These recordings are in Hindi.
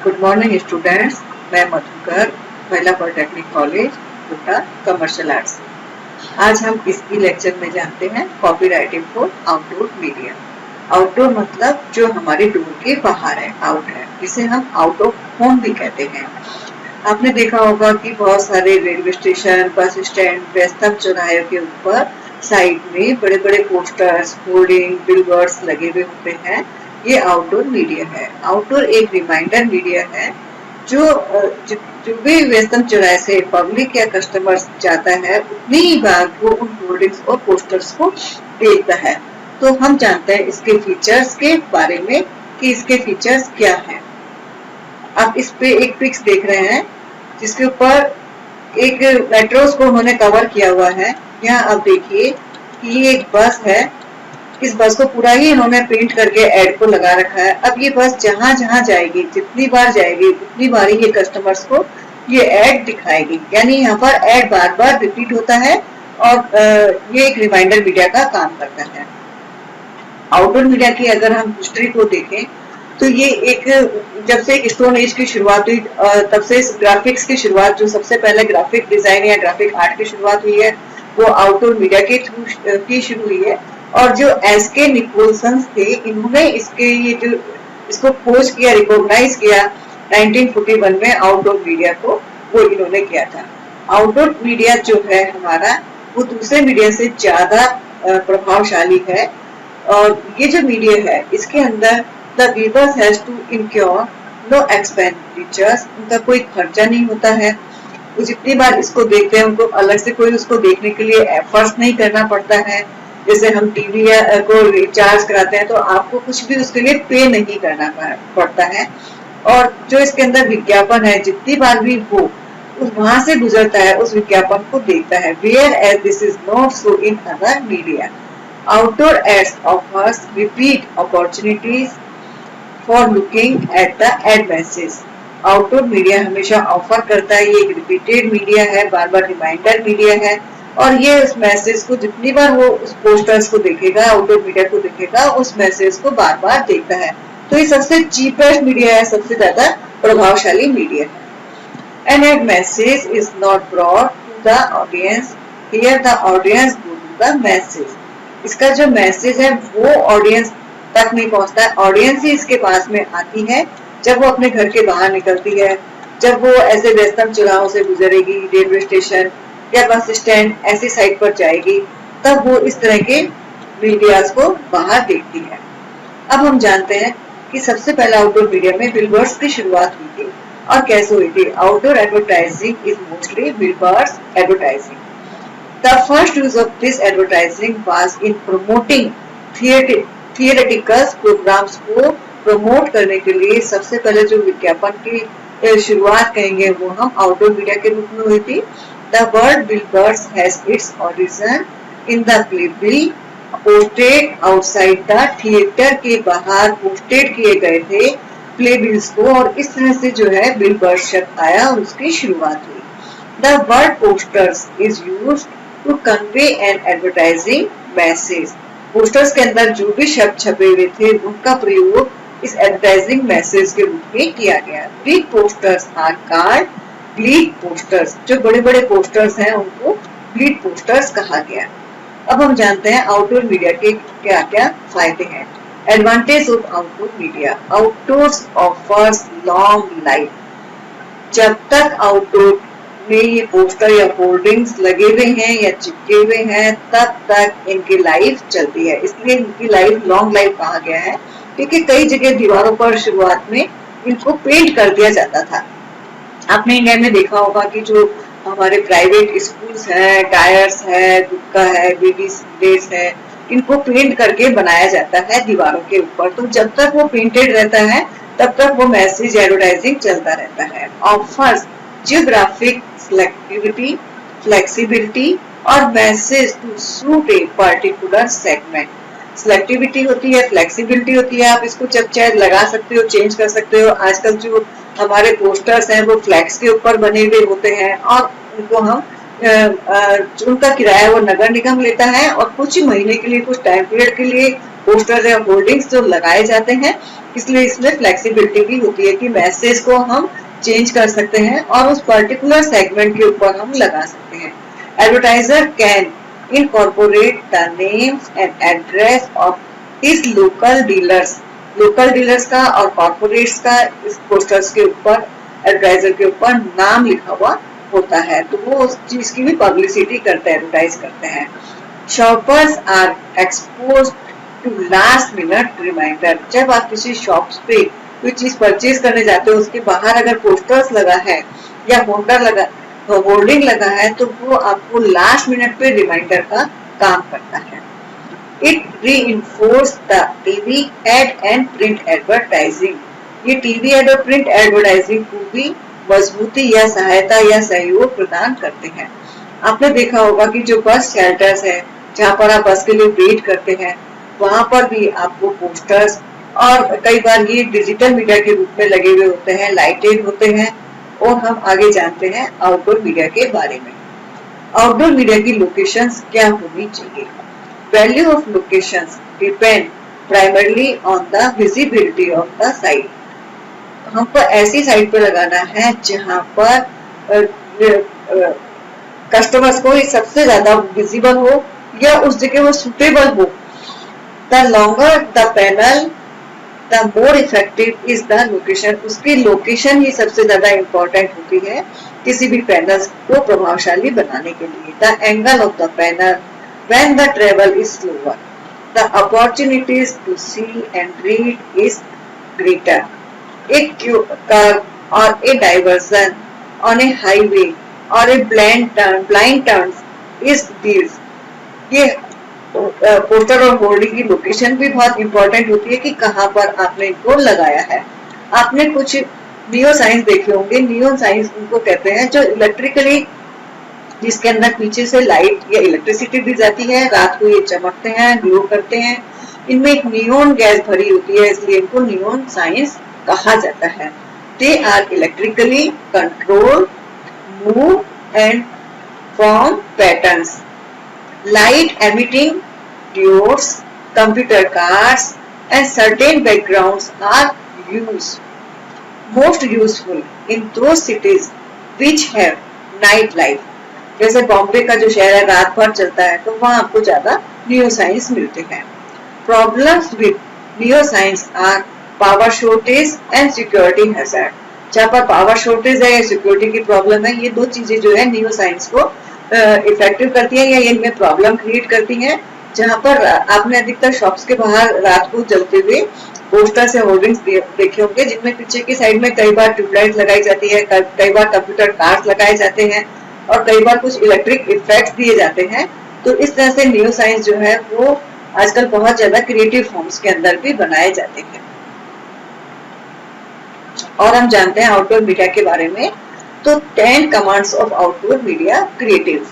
गुड मॉर्निंग स्टूडेंट्स, मैं मधुकर, महिला polytechnic college Kota, commercial arts. आज हम इसी लेक्चर में जानते हैं copy writing for outdoor media. Outdoor मतलब जो हमारे डोर के बाहर है, आउट है, जिसे हम आउट ऑफ होम भी कहते हैं। आपने देखा होगा कि बहुत सारे रेलवे स्टेशन, बस स्टैंड, व्यस्तम चौराहे के ऊपर साइड में बड़े बड़े पोस्टर्स, होर्डिंग, बिलबोर्ड्स लगे हुए होते हैं। ये आउटडोर मीडिया है। आउटडोर एक रिमाइंडर मीडिया है जो भी व्यस्तम चौराहे से पब्लिक या कस्टमर जाता है उतनी ही बार वो उन होर्डिंग्स और पोस्टर्स को देखता है। तो हम जानते हैं इसके फीचर्स के बारे में कि इसके फीचर्स क्या हैं। आप इस पे एक पिक्स देख रहे हैं जिसके ऊपर एक मेट्रोस को उन्होंने कवर किया हुआ है। यहाँ आप देखिए कि ये एक बस है। इस बस को पूरा ही इन्होंने प्रिंट करके एड को लगा रखा है। अब ये बस जहां जहां जाएगी, जितनी बार जाएगी उतनी बार ये कस्टमर्स को ये एड दिखाएगी। यानी यहाँ पर एड बार बार रिपीट होता है और ये एक रिमाइंडर मीडिया का काम करता है। आउटडोर मीडिया की अगर हम हिस्ट्री को देखें तो ये एक जब से एक स्टोन एज की शुरुआत हुई तब से ग्राफिक्स की शुरुआत, जो सबसे पहले ग्राफिक डिजाइन या ग्राफिक आर्ट की शुरुआत हुई है वो आउटडोर मीडिया के थ्रू की शुरू हुई है। और जो एस.के. निकोलसन थे, इन्होंने इसको खोज किया, रिकॉग्नाइज किया 1941 में आउटडोर मीडिया को, वो इन्होंने किया था। आउटडोर मीडिया जो है हमारा वो दूसरे मीडिया से ज्यादा प्रभावशाली है। और ये जो मीडिया है इसके अंदर the viewers has to incur no expenditures, उनका कोई खर्चा नहीं होता है। वो जितनी बार इसको देखते हैं उनको अलग से कोई उसको देखने के लिए एफर्ट्स नहीं करना पड़ता है। जैसे हम टीवी को रिचार्ज कराते हैं तो आपको कुछ भी उसके लिए पे नहीं करना पड़ता है। और जो इसके अंदर विज्ञापन है, जितनी बार भी वो वहां से गुजरता है उस विज्ञापन को देखता है। Where as this is not so in other media. Outdoor ads offers repeat opportunities for looking at the ad message. Outdoor media हमेशा ऑफर करता है, ये एक रिपीटेड मीडिया है, बार बार रिमाइंडर मीडिया है। और ये उस मैसेज को जितनी बार वो उस पोस्टर्स को देखेगा, आउटडोर मीडिया को देखेगा, उस मैसेज को बार बार देखता है। तो ये सबसे चीपेस्ट मीडिया है, सबसे ज्यादा प्रभावशाली मीडिया है। An ad message is not brought to the audience, here the audience go to the message. इसका जो मैसेज है वो ऑडियंस तक नहीं पहुंचता है, ऑडियंस ही इसके पास में आती है जब वो अपने घर के बाहर निकलती है, जब वो ऐसे व्यस्तम चौराहों से गुजरेगी, रेलवे स्टेशन या बस स्टैंड ऐसी साइट पर जाएगी, तब वो इस तरह के मीडियाज को बाहर देखती है। अब हम जानते हैं कि सबसे पहले आउटडोर मीडिया में बिलबोर्ड्स की शुरुआत हुई थी और कैसे हुई थी। Outdoor advertising is mostly billboards advertising. The first use of this advertising was in promoting theatrical programmes को प्रमोट करने के लिए सबसे पहले जो विज्ञापन की शुरुआत कहेंगे वो हम आउटडोर मीडिया के रूप में हुई थी। The word billboards has its origin in the playbill posted outside the theater के बाहर पोस्टेड किए गए थे प्लेबिल्स को, और इस तरह से जो है बिलबोर्ड शब्द आया और उसकी शुरुआत हुई। The word posters is used to convey an advertising message. Posters के अंदर जो भी शब्द छपे हुए थे उनका प्रयोग इस एडवर्टाइजिंग मैसेज के रूप में किया गया। Big posters are called bleed posters. जो बड़े बड़े पोस्टर्स हैं उनको ब्लीड पोस्टर्स कहा गया। अब हम जानते हैं आउटडोर मीडिया के क्या क्या फायदे हैं। Advantage of outdoor media. Outdoors offers long life. जब तक आउटडोर में ये पोस्टर या होर्डिंग्स लगे हुए हैं या चिपके हुए हैं तब तक इनकी लाइफ चलती है, इसलिए इनकी लाइफ लॉन्ग लाइफ कहा गया है। क्योंकि कई जगह दीवारों पर शुरुआत में इनको पेंट कर दिया जाता था। आपने इंडिया में देखा होगा कि जो हमारे प्राइवेट स्कूल्स हैं, टायर्स है, गुटका है, बीडीज है, इनको पेंट करके बनाया जाता है दीवारों के ऊपर। तो जब तक वो पेंटेड रहता है तब तक वो मैसेज एडवर्टाइजिंग चलता रहता है। ऑफर्स जियोग्राफिक सिलेक्टिविटी, फ्लेक्सिबिलिटी और message to suit a particular segment. Selectivity होती है, फ्लेक्सिबिलिटी होती है, आप इसको जब चाहे लगा सकते हो, चेंज कर सकते हो। आजकल जो हमारे पोस्टर्स हैं वो फ्लैक्स के ऊपर बने हुए होते हैं और उनको हम उनका किराया वो नगर निगम लेता है और कुछ महीने के लिए, कुछ टाइम पीरियड के लिए पोस्टर या होर्डिंग्स जो लगाए जाते हैं, इसलिए इसमें फ्लेक्सिबिलिटी भी होती है कि मैसेज को हम चेंज कर सकते हैं और उस पर्टिकुलर सेगमेंट के ऊपर हम लगा सकते हैं। Advertiser can incorporate the names and address of his local dealers, local dealers का और कॉर्पोरेट्स का इस पोस्टर्स के ऊपर, एडवर्टाइजर के ऊपर नाम लिखा हुआ होता है, तो वो उस चीज की भी पब्लिसिटी करते हैं, एडवर्टाइज करते हैं। Shoppers are expose to last minute reminder, जब आप किसी शॉप्स पे कोई चीज परचेज करने जाते हो, उसके बाहर अगर पोस्टर्स लगा है या होर्डिंग लगा है, तो वो आपको लास्ट मिनट पे रिमाइंडर का काम करता है। It reinforce the TV ad and print advertising, ये टीवी एड और प्रिंट एडवर्टाइजिंग को भी मजबूती या सहायता या सहयोग प्रदान करते हैं। आपने देखा होगा कि जो बस शेल्टर्स है, जहाँ पर आप बस के लिए वेट करते हैं, वहां पर भी आपको पोस्टर्स और कई बार ये डिजिटल मीडिया के रूप में लगे हुए होते हैं, लाइटेड होते हैं। और हम आगे जानते हैं आउटडोर मीडिया के बारे में। आउटडोर मीडिया की लोकेशंस क्या होनी चाहिए? Value of locations depend primarily on the visibility of the site. हमको ऐसी साइट पर लगाना है जहां पर कस्टमर्स को सबसे ज्यादा विजिबल हो या उस जगह वो सुटेबल हो। The longer the panel the more effective is the location, उसकी लोकेशन ही सबसे ज्यादा इंपॉर्टेंट होती है किसी भी पैनल को प्रभावशाली बनाने के लिए। The angle of the panel when the travel is slower, the opportunities to see and read is greater. एक कर्व और a diversion on a highway और a blind turns is this, ये पोस्टर और होर्डिंग की लोकेशन भी बहुत इंपॉर्टेंट होती है कि कहां पर आपने इनको लगाया है। आपने कुछ नियो साइंस देखे होंगे, नियो साइंस उनको कहते हैं जो इलेक्ट्रिकली, जिसके अंदर पीछे से लाइट या इलेक्ट्रिसिटी दी जाती है, रात को ये चमकते हैं, ग्लो करते हैं। इनमें एक नियोन गैस भरी होती है, इसलिए इनको नियोन साइंस कहा जाता है। They are electrically control, move and form patterns. Light emitting diodes, computer cards and certain backgrounds are most useful in those cities which have night life. जैसे बॉम्बे का जो शहर है रात भर चलता है, तो वहां आपको ज्यादा नियो साइंस मिलते हैं। Problems with neo science are power shortage and security hazard. जहाँ पर पावर शॉर्टेज है या सिक्योरिटी की प्रॉब्लम है, ये दो चीजें जो है नियो साइंस को इफेक्टिव करती है या इनमें प्रॉब्लम क्रिएट करती है। जहां पर आपने अधिकतर शॉप्स के बाहर रात को जलते हुए पोस्टर्स या होर्डिंग्स देखे होंगे, जिनमें पीछे की साइड में कई बार ट्यूबलाइट लगाई जाती है, कई बार कंप्यूटर कार्ड्स लगाए जाते हैं और कई बार कुछ इलेक्ट्रिक इफेक्ट्स दिए जाते हैं। तो इस तरह से नियो साइंस जो है वो आजकल बहुत ज्यादा क्रिएटिव फॉर्म्स के अंदर भी बनाए जाते हैं। और हम जानते हैं आउटडोर मीडिया के बारे में। तो 10 commands of outdoor media creative,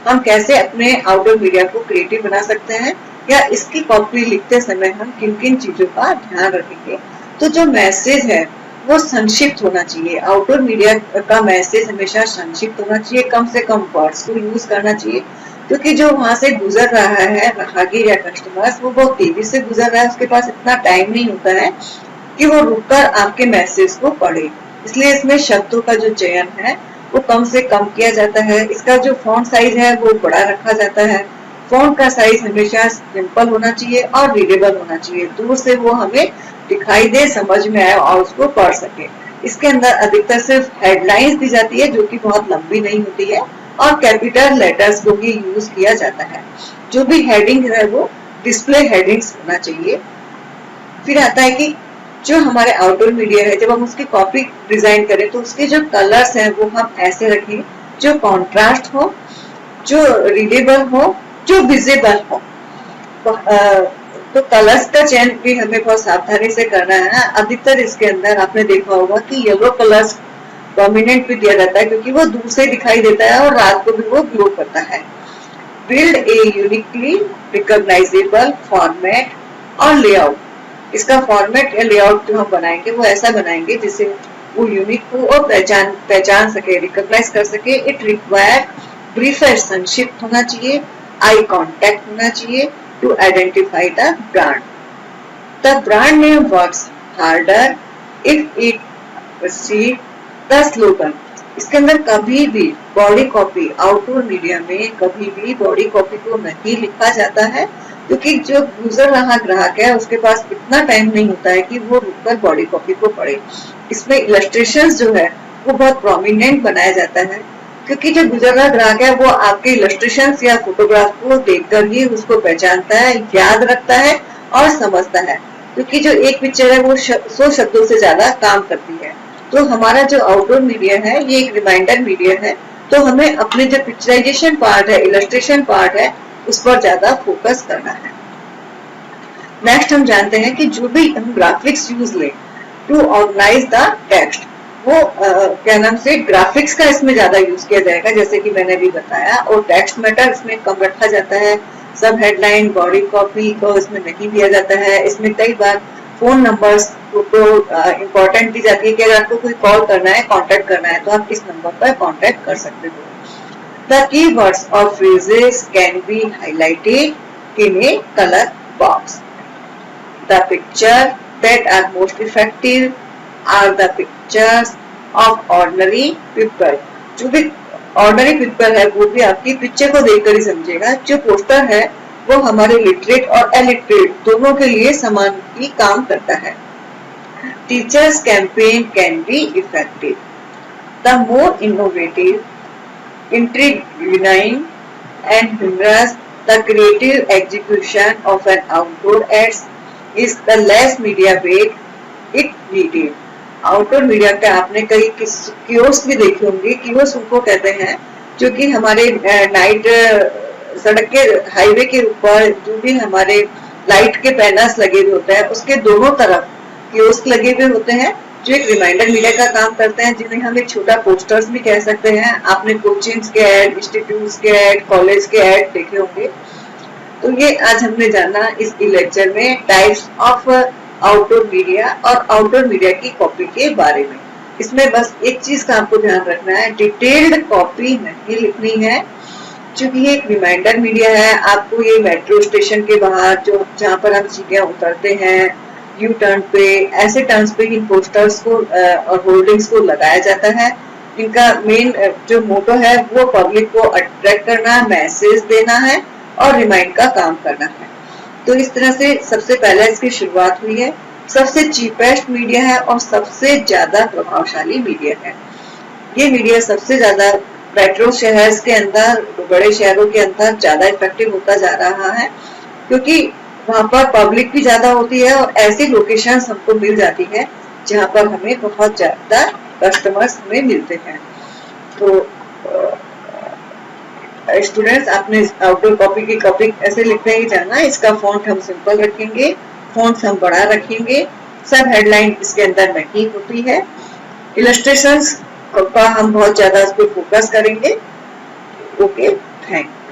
हम कैसे अपने आउटडोर मीडिया को क्रिएटिव बना सकते हैं या इसकी कॉपी लिखते समय हम किन किन चीजों का ध्यान रखेंगे। तो जो मैसेज है वो संक्षिप्त होना चाहिए। आउटडोर मीडिया का मैसेज हमेशा संक्षिप्त होना चाहिए, कम से कम वर्ड्स को यूज करना चाहिए, क्योंकि जो वहां से गुजर रहा है राहगीर या कस्टमर्स, वो बहुत तेजी से गुजर रहा है, उसके पास इतना टाइम नहीं होता है कि वो रुककर आपके मैसेज को पढ़े। इसलिए इसमें शब्दों का जो चयन है वो कम से कम किया जाता है। इसका जो फॉन्ट साइज है वो बड़ा रखा जाता है। फॉन्ट का साइज हमेशा सिंपल होना चाहिए और रीडेबल होना चाहिए, दूर से वो हमें दिखाई दे, समझ में आए और उसको पढ़ सके। इसके अंदर अधिकतर सिर्फ हेडलाइंस दी जाती है जो कि बहुत लंबी नहीं होती है और कैपिटल लेटर्स को ही यूज किया जाता है। जो भी हेडिंग है वो डिस्प्ले हेडिंग्स होना चाहिए। फिर आता है कि जो हमारे आउटडोर मीडिया है, जब हम उसकी कॉपी डिजाइन करें तो उसके जो कलर्स हैं वो हम ऐसे रखें जो कॉन्ट्रास्ट हो, जो रीडेबल हो, जो विजिबल हो। तो कलर्स का चयन भी हमें बहुत सावधानी से करना है। अधिकतर इसके अंदर आपने देखा होगा कि येलो कलर्स डोमिनेंट भी दिया जाता है, क्योंकि वो दूर से दिखाई देता है और रात को भी वो ग्लो करता है। Build a uniquely recognisable format और लेआउट। इसका फॉर्मेट या लेआउट जो हम बनाएंगे वो ऐसा बनाएंगे जिससे वो यूनिक हो और पहचान सके, रिकॉग्नाइज कर सके। इट रिक्वायर ब्रीफ एंड संक्षिप्त होना चाहिए। आई कांटेक्ट होना चाहिए to identify the brand. The brand name works harder if it see the slogan. इसके अंदर कभी भी बॉडी कॉपी, आउटडोर मीडिया में कभी भी बॉडी कॉपी को नहीं लिखा जाता है, क्योंकि जो गुजर रहा ग्राहक है उसके पास इतना टाइम नहीं होता है कि वो रुककर बॉडी कॉपी को पढ़े। इसमें इलस्ट्रेशंस जो है वो बहुत प्रोमिनेंट बनाया जाता है, क्योंकि जो गुजर रहा ग्राहक है वो आपके इलस्ट्रेशंस या फोटोग्राफ को देखकर ही उसको पहचानता है, याद रखता है और समझता है, क्योंकि जो एक पिक्चर है वो 100 शब्दों से ज्यादा काम करती है। तो हमारा जो आउटडोर मीडिया है ये एक रिमाइंडर मीडिया है, तो हमें अपने जो पिक्चराइजेशन पार्ट है, इलस्ट्रेशन पार्ट है, उस पर ज्यादा फोकस करना है। नेक्स्ट हम जानते हैं कि जो भी हम ग्राफिक्स यूज लें टू ऑर्गेनाइज द टेक्स्ट, वो क्या नाम से ग्राफिक्स का इसमें ज्यादा यूज किया जाएगा, जैसे कि मैंने अभी बताया, और टेक्स्ट मैटर इसमें कम रखा जाता है। सब हेडलाइन, बॉडी कॉपी को इसमें नहीं दिया जाता है। इसमें कई बार फोन नंबर्स को इम्पोर्टेंट दी जाती है कि अगर आपको कोई कॉल करना है, कांटेक्ट करना है, तो आप इस नंबर पर कांटेक्ट कर सकते हो। The keywords or phrases can be highlighted in a color box. The picture that are most effective are the pictures of ordinary people. जो भी ordinary people है वो भी आपकी पिक्चर को देखकर ही समझेगा। जो पोस्टर है वो हमारे लिटरेट और इलिटरेट दोनों के लिए समान ही काम करता है। Teachers campaign can be effective. The more innovative, intriguing and humorous the creative execution of an outdoor ads is, the less media weight it needed. Outdoor media के आपने कई कियोस्क भी देखे होंगे। कियोस्क उनको कहते हैं जो कि हमारे नाइट सड़क के हाईवे के ऊपर जो भी हमारे लाइट के पैनल्स लगे हुए होते हैं उसके दोनों तरफ कियोस्क लगे हुए होते हैं, जो एक रिमाइंडर मीडिया का काम करते हैं, जिन्हें हम एक छोटा पोस्टर्स भी कह सकते हैं। आपने कोचिंग्स के ऐड, इंस्टीट्यूट्स के ऐड, कॉलेज के ऐड देखे होंगे। तो ये आज हमने जाना इस लेक्चर में टाइप्स ऑफ आउटडोर मीडिया और आउटडोर मीडिया की कॉपी के बारे में। इसमें बस एक चीज का आपको ध्यान रखना है, डिटेल्ड कॉपी नहीं लिखनी है, क्योंकि ये एक रिमाइंडर मीडिया है। आपको ये मेट्रो स्टेशन के बाहर जो जहाँ पर हम सीढ़ियाँ उतरते हैं, यू टर्न पे, ऐसे टर्न्स पे इन पोस्टर्स को और होर्डिंग्स को लगाया जाता है। इनका मेन जो मोटो है वो पब्लिक को अट्रैक्ट करना, मैसेज देना है और रिमाइंड का काम करना है। तो इस तरह से सबसे पहले इसकी शुरुआत हुई है। सबसे चीपेस्ट मीडिया है और सबसे ज्यादा प्रभावशाली मीडिया है। ये मीडिया सबसे ज्यादा मेट्रो शहर के अंदर, बड़े शहरों के अंदर ज्यादा इफेक्टिव होता जा रहा है, क्योंकि वहां पर पब्लिक भी ज्यादा होती है और ऐसी लोकेशंस हमको मिल जाती है जहां पर हमें बहुत ज्यादा कस्टमर्स हमें मिलते हैं। तो स्टूडेंट्स, आपने आउटडोर कॉपी की कॉपी ऐसे लिखने ही जाना। इसका फॉन्ट हम सिंपल रखेंगे, फॉन्ट हम बड़ा रखेंगे, सब हेडलाइन इसके अंदर नहीं होती है। इलस्ट्रेशंस का हम बहुत ज्यादा उस पर फोकस करेंगे। Okay, thank you.